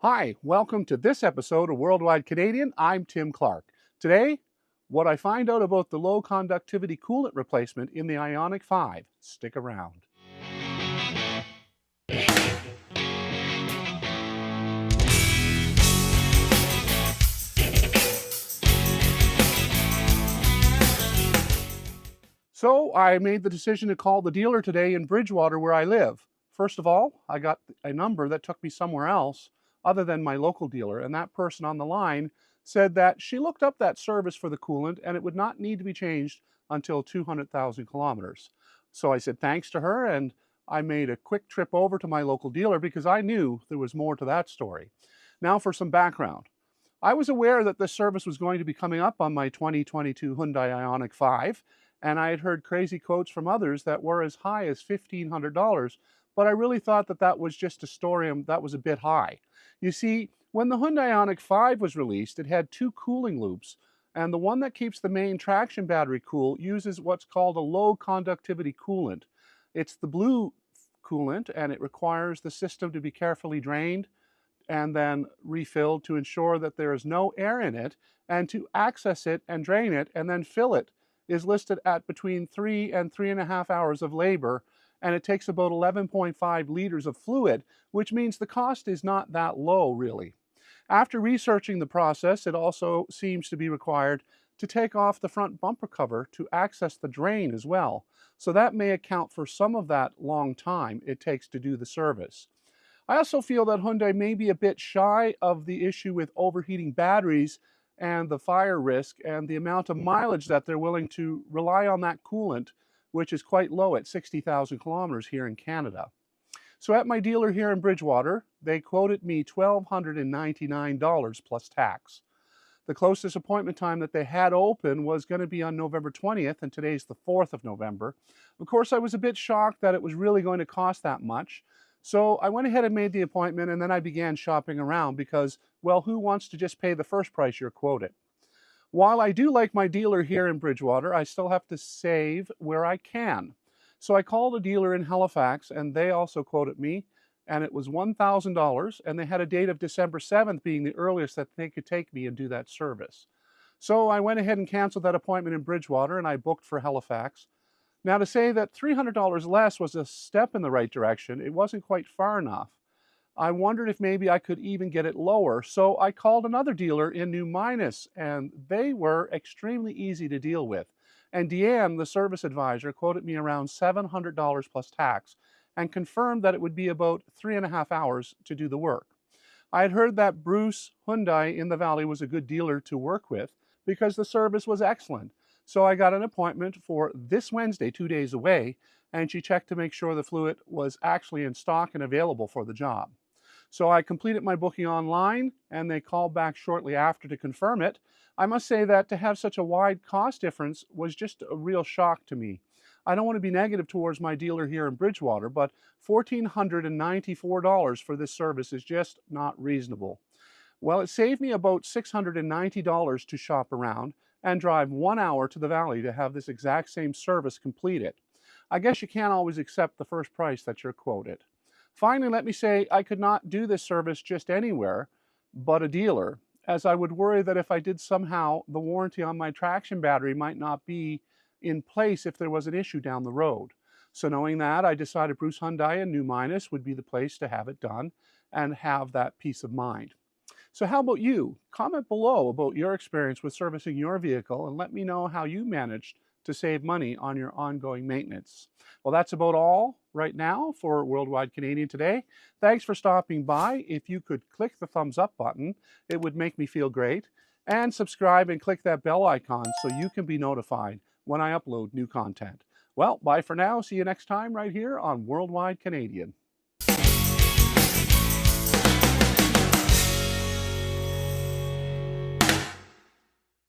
Hi, welcome to this episode of Worldwide Canadian. I'm Tim Clark. Today, what I find out about the low conductivity coolant replacement in the Ioniq 5. Stick around. So I made the decision to call the dealer today in Bridgewater where I live. First of all, I got a number that took me somewhere else other than my local dealer, and that person on the line said that she looked up that service for the coolant and it would not need to be changed until 200,000 kilometers. So I said thanks to her, and I made a quick trip over to my local dealer because I knew there was more to that story. Now for some background. I was aware that this service was going to be coming up on my 2022 Hyundai Ioniq 5, and I had heard crazy quotes from others that were as high as $1,500, but I really thought that that was just a story that was a bit high. You see, when the Hyundai Ioniq 5 was released, it had two cooling loops, and the one that keeps the main traction battery cool uses what's called a low conductivity coolant. It's the blue coolant, and it requires the system to be carefully drained and then refilled to ensure that there is no air in it, and to access it and drain it and then fill it is listed at between 3 and 3.5 hours of labor, and it takes about 11.5 liters of fluid, which means the cost is not that low really. After researching the process, it also seems to be required to take off the front bumper cover to access the drain as well, so that may account for some of that long time it takes to do the service. I also feel that Hyundai may be a bit shy of the issue with overheating batteries and the fire risk and the amount of mileage that they're willing to rely on that coolant, which is quite low at 60,000 kilometers here in Canada. So at my dealer here in Bridgewater, they quoted me $1,299 plus tax. The closest appointment time that they had open was going to be on November 20th, and today's the 4th of November. Of course, I was a bit shocked that it was really going to cost that much. So I went ahead and made the appointment, and then I began shopping around because, well, who wants to just pay the first price you're quoted? While I do like my dealer here in Bridgewater, I still have to save where I can. So I called a dealer in Halifax, and they also quoted me, and it was $1,000, and they had a date of December 7th being the earliest that they could take me and do that service. So I went ahead and canceled that appointment in Bridgewater, and I booked for Halifax. Now, to say that $300 less was a step in the right direction, it wasn't quite far enough. I wondered if maybe I could even get it lower, so I called another dealer in New Minas, and they were extremely easy to deal with. And Deanne, the service advisor, quoted me around $700 plus tax and confirmed that it would be about 3.5 hours to do the work. I had heard that Bruce Hyundai in the Valley was a good dealer to work with because the service was excellent. So I got an appointment for this Wednesday, 2 days away, and she checked to make sure the fluid was actually in stock and available for the job. So I completed my booking online, and they called back shortly after to confirm it. I must say that to have such a wide cost difference was just a real shock to me. I don't want to be negative towards my dealer here in Bridgewater, but $1,494 for this service is just not reasonable. Well, it saved me about $690 to shop around and drive 1 hour to the Valley to have this exact same service completed. I guess you can't always accept the first price that you're quoted. Finally, let me say I could not do this service just anywhere but a dealer, as I would worry that if I did somehow, the warranty on my traction battery might not be in place if there was an issue down the road. So knowing that, I decided Bruce Hyundai in New Minas would be the place to have it done and have that peace of mind. So how about you? Comment below about your experience with servicing your vehicle and let me know how you managed to save money on your ongoing maintenance. Well, that's about all right now for Worldwide Canadian today. Thanks for stopping by. If you could click the thumbs up button, it would make me feel great. And subscribe and click that bell icon so you can be notified when I upload new content. Well, bye for now. See you next time right here on Worldwide Canadian.